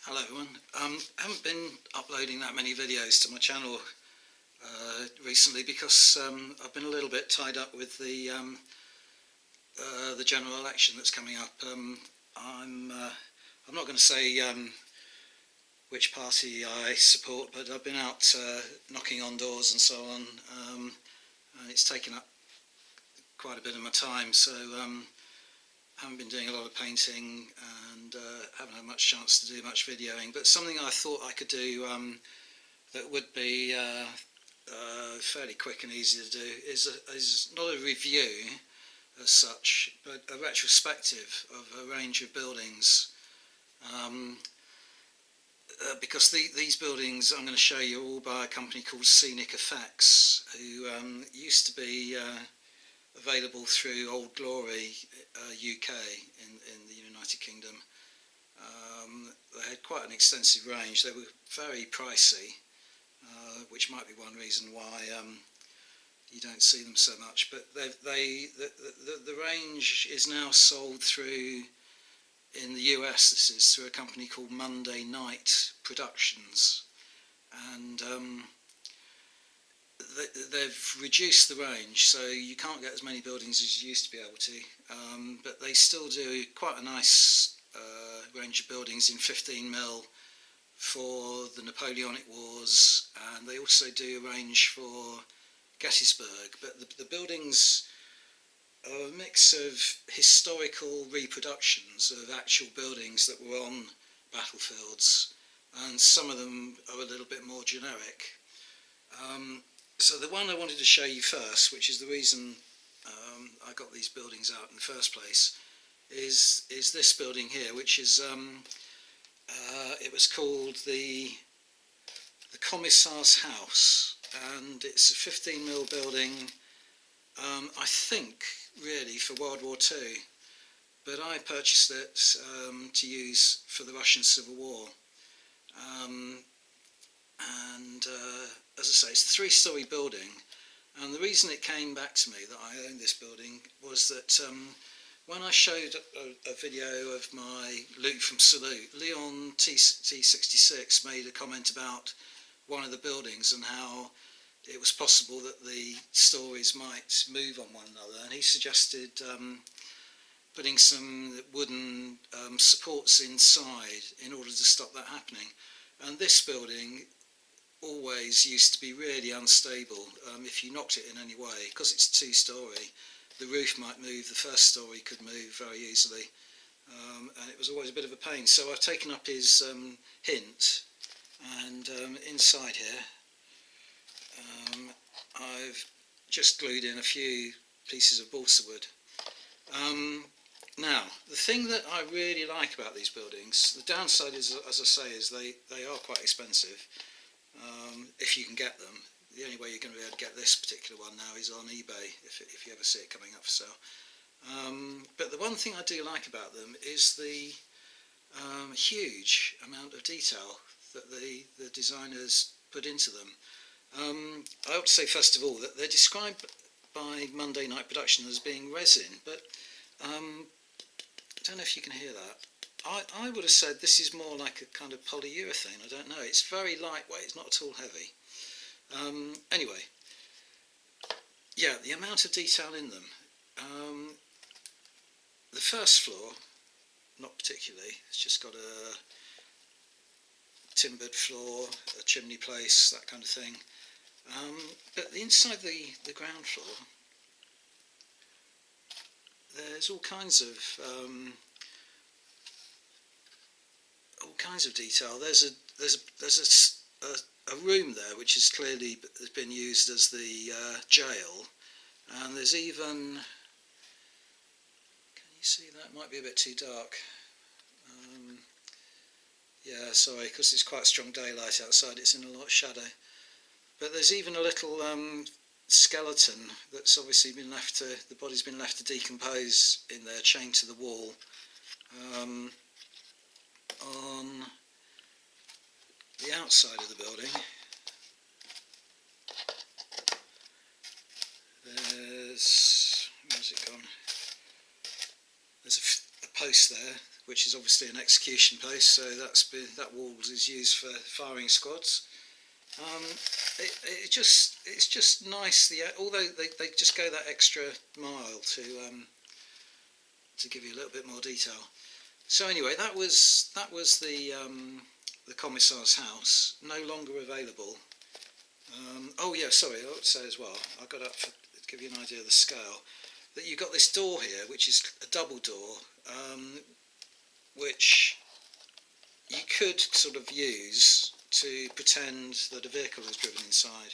Hello everyone. I haven't been uploading that many videos to my channel recently because I've been a little bit tied up with the general election that's coming up. I'm not going to say which party I support, but I've been out knocking on doors and so on, and it's taken up quite a bit of my time, so I haven't been doing a lot of painting and haven't had much chance to do much videoing, but something I thought I could do that would be fairly quick and easy to do is not a review as such, but a retrospective of a range of buildings, because these buildings I'm going to show you are all by a company called Scenic Effects, who used to be available through Old Glory UK in the United Kingdom. They had quite an extensive range. They were very pricey, which might be one reason why you don't see them so much. But the range is now sold through, in the US this is, through a company called Monday Night Productions, and they've reduced the range, so you can't get as many buildings as you used to be able to, but they still do quite a nice range of buildings in 15mm for the Napoleonic Wars, and they also do a range for Gettysburg. But the buildings are a mix of historical reproductions of actual buildings that were on battlefields, and some of them are a little bit more generic. So the one I wanted to show you first, which is the reason I got these buildings out in the first place, is this building here, which is it was called the Commissar's House, and it's a 15mm building, I think really for World War II, but I purchased it to use for the Russian Civil War. As I say, it's a 3-storey building, and the reason it came back to me that I owned this building was that when I showed a video of my loot from Salute, Leon T66 made a comment about one of the buildings and how it was possible that the stories might move on one another, and he suggested putting some wooden supports inside in order to stop that happening. And this building always used to be really unstable if you knocked it in any way, because it's 2-storey. The roof might move, the first story could move very easily, and it was always a bit of a pain. So I've taken up his hint, and inside here I've just glued in a few pieces of balsa wood. Now, the thing that I really like about these buildings, the downside is, as I say, is they are quite expensive, if you can get them. The only way you're going to be able to get this particular one now is on eBay, if you ever see it coming up for sale. But the one thing I do like about them is the huge amount of detail that the designers put into them. I ought to say first of all that they're described by Monday Night Production as being resin, but I don't know if you can hear that. I would have said this is more like a kind of polyurethane. I don't know. It's very lightweight. It's not at all heavy. Anyway, yeah, the amount of detail in them. The first floor, not particularly. It's just got a timbered floor, a chimney place, that kind of thing. But inside the ground floor, there's all kinds of detail. There's a room there which is clearly has been used as the jail, and there's even, can you see that? It might be a bit too dark. Yeah, sorry, because it's quite strong daylight outside, it's in a lot of shadow. But there's even a little skeleton that's obviously been left to, the body's been left to decompose in there, chained to the wall. On the outside of the building, where's it gone? There's a post there which is obviously an execution post, so that wall is used for firing squads. It's just nice. Although they just go that extra mile to give you a little bit more detail. So anyway, that was the commissar's house, no longer available. Oh yeah, sorry, I ought to say as well, I got up to give you an idea of the scale, that you've got this door here, which is a double door, which you could sort of use to pretend that a vehicle was driven inside.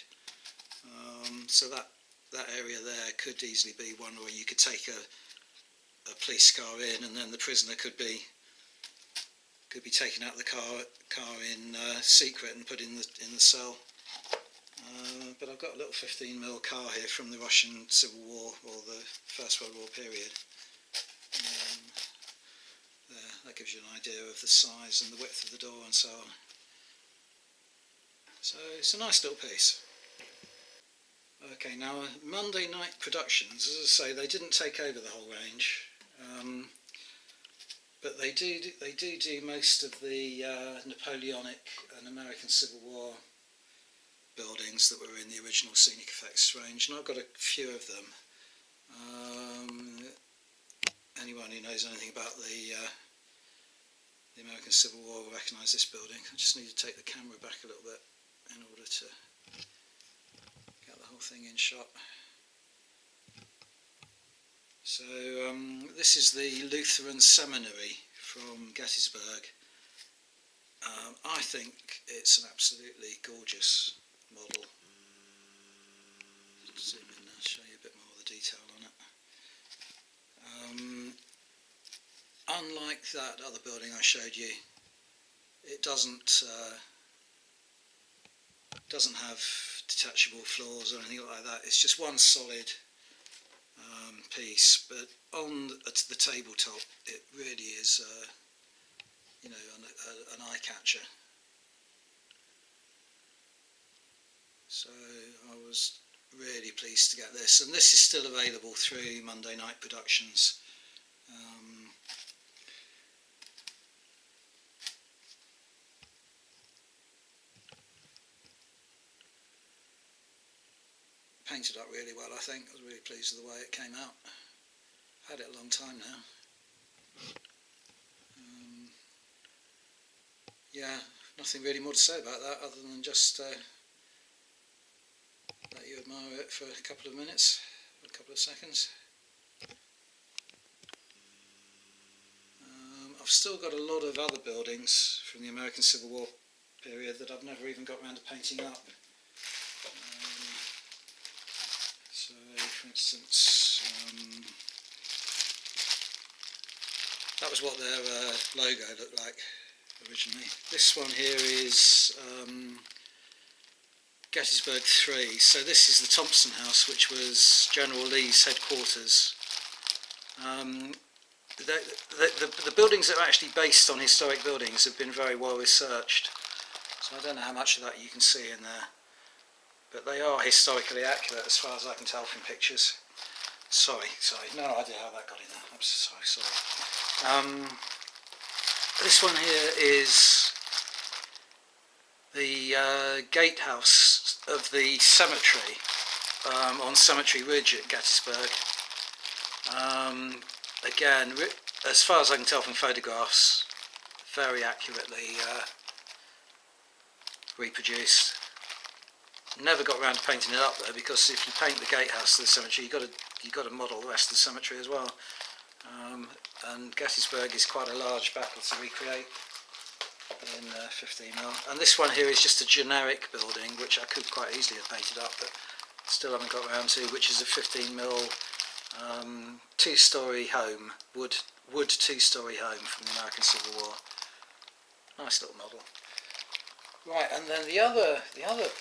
So that area there could easily be one where you could take a police car in, and then the prisoner could be taken out of the car in secret and put in the cell. But I've got a little 15mm car here from the Russian Civil War, or the First World War period. There, that gives you an idea of the size and the width of the door and so on. So it's a nice little piece. Okay, now Monday Night Productions, as I say, they didn't take over the whole range, but they do most of the Napoleonic and American Civil War buildings that were in the original Scenic Effects range, and I've got a few of them. Anyone who knows anything about the American Civil War will recognise this building. I just need to take the camera back a little bit in order to get the whole thing in shot. So this is the Lutheran Seminary from Gettysburg. I think it's an absolutely gorgeous model. Zoom in and show you a bit more of the detail on it. Unlike that other building I showed you, it doesn't have detachable floors or anything like that. It's just one solid piece, but on the tabletop it really is you know, an eye catcher. So I was really pleased to get this, and this is still available through Monday Night Productions. Painted up really well, I think. I was really pleased with the way it came out. I've had it a long time now. Yeah, nothing really more to say about that other than just let you admire it for a couple of minutes, a couple of seconds. I've still got a lot of other buildings from the American Civil War period that I've never even got around to painting up. So, for instance, that was what their logo looked like originally. This one here is Gettysburg 3. So this is the Thompson House, which was General Lee's headquarters. The buildings that are actually based on historic buildings have been very well researched. So I don't know how much of that you can see in there, but they are historically accurate as far as I can tell from pictures. Sorry, no idea how that got in there. I'm sorry. This one here is the gatehouse of the cemetery on Cemetery Ridge at Gettysburg. Again, as far as I can tell from photographs, very accurately reproduced. Never got around to painting it up though, because if you paint the gatehouse of the cemetery, you've got to model the rest of the cemetery as well. And Gettysburg is quite a large battle to recreate in 15mm. And this one here is just a generic building, which I could quite easily have painted up, but still haven't got around to, which is a 15mm two-storey home, wood two-storey home from the American Civil War. Nice little model. Right, and then the other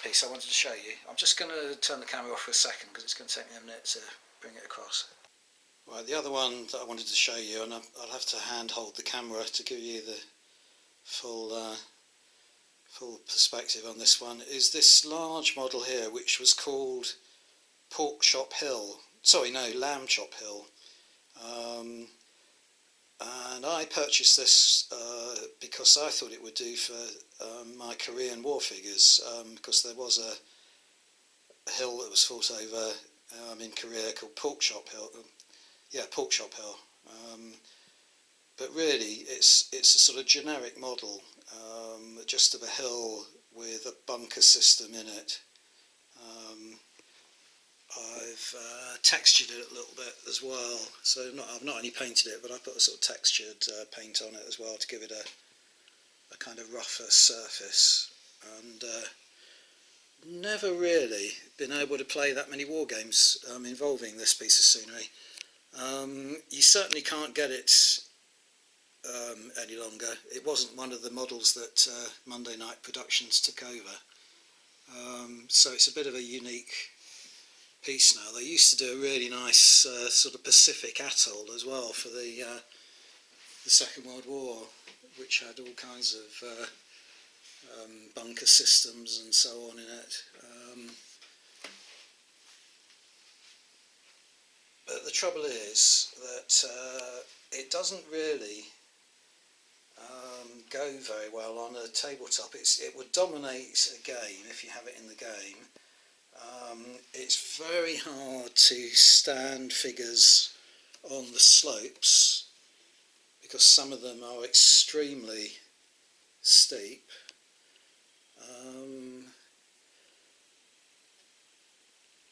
piece I wanted to show you, I'm just going to turn the camera off for a second because it's going to take me a minute to bring it across. Right, the other one that I wanted to show you, and I'll have to hand hold the camera to give you the full perspective on this one, is this large model here, which was called Lamb Chop Hill. And I I purchased this because I thought it would do for my Korean War figures, because there was a hill that was fought over in Korea called Pork Chop Hill. Pork Chop Hill. But really, it's a sort of generic model, just of a hill with a bunker system in it. I've textured it a little bit as well, so I've not only painted it, but I put a sort of textured paint on it as well to give it a kind of rougher surface. And never really been able to play that many war games involving this piece of scenery. You certainly can't get it any longer. It wasn't one of the models that Monday Night Productions took over, so it's a bit of a unique piece now. They used to do a really nice sort of Pacific atoll as well for the Second World War, which had all kinds of bunker systems and so on in it. But the trouble is that it doesn't really go very well on a tabletop. It would dominate a game if you have it in the game. It's very hard to stand figures on the slopes because some of them are extremely steep.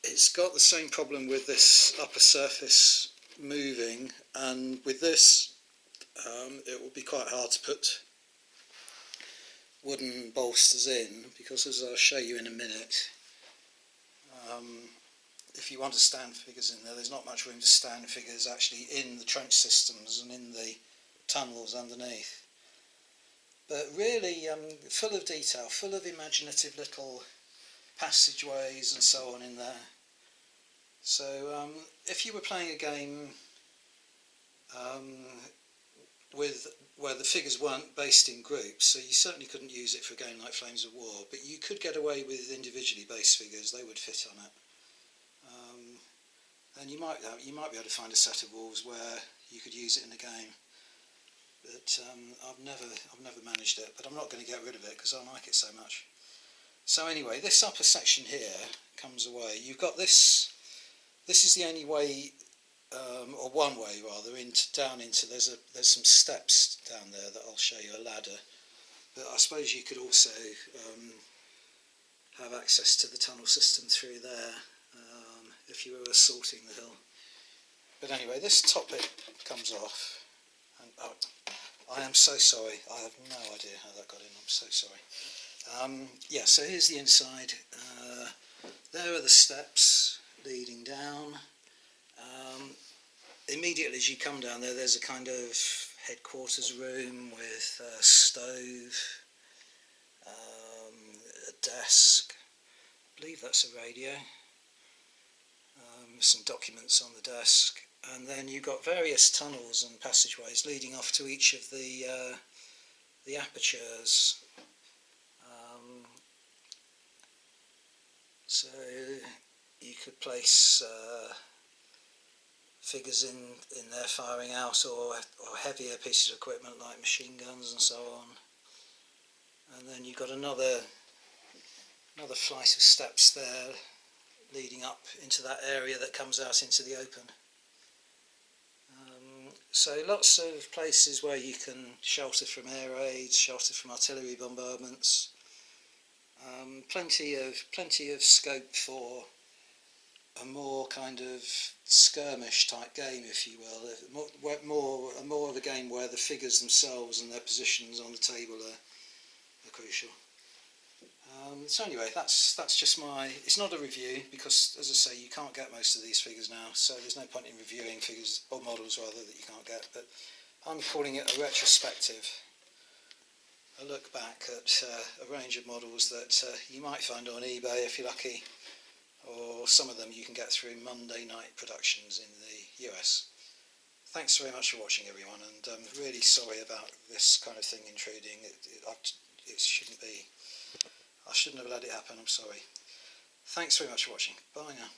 It's got the same problem with this upper surface moving, and with this it would be quite hard to put wooden bolsters in, because as I'll show you in a minute, if you want to stand figures in there, there's not much room to stand figures actually in the trench systems and in the tunnels underneath. But really full of detail, full of imaginative little passageways and so on in there. So if you were playing a game where the figures weren't based in groups, so you certainly couldn't use it for a game like Flames of War, but you could get away with individually based figures. They would fit on it. And you might be able to find a set of wolves where you could use it in a game. But I've never managed it. But I'm not going to get rid of it because I like it so much. So anyway, this upper section here comes away. You've got this. This is the only way, or one way rather, down into. There's some steps down there that I'll show you, a ladder. But I suppose you could also have access to the tunnel system through there if you were assaulting the hill. But anyway, this top bit comes off. And, I am so sorry. I have no idea how that got in. I'm so sorry. Yeah, so here's the inside. There are the steps leading down. Immediately as you come down there, there's a kind of headquarters room with a stove, a desk. I believe that's a radio. Some documents on the desk, and then you've got various tunnels and passageways leading off to each of the apertures. So you could place figures in there firing out, or heavier pieces of equipment like machine guns and so on. And then you've got another flight of steps there leading up into that area that comes out into the open. So lots of places where you can shelter from air raids, shelter from artillery bombardments. Plenty of scope for a more kind of skirmish type game, if you will. More of a game where the figures themselves and their positions on the table are crucial. So anyway, that's just it's not a review, because as I say, you can't get most of these figures now, so there's no point in reviewing figures, or models rather, that you can't get. But I'm calling it a retrospective, a look back at a range of models that you might find on eBay if you're lucky, or some of them you can get through Monday Night Productions in the US. Thanks very much for watching, everyone, and I'm really sorry about this kind of thing intruding. It shouldn't be. I shouldn't have let it happen, I'm sorry. Thanks very much for watching. Bye now.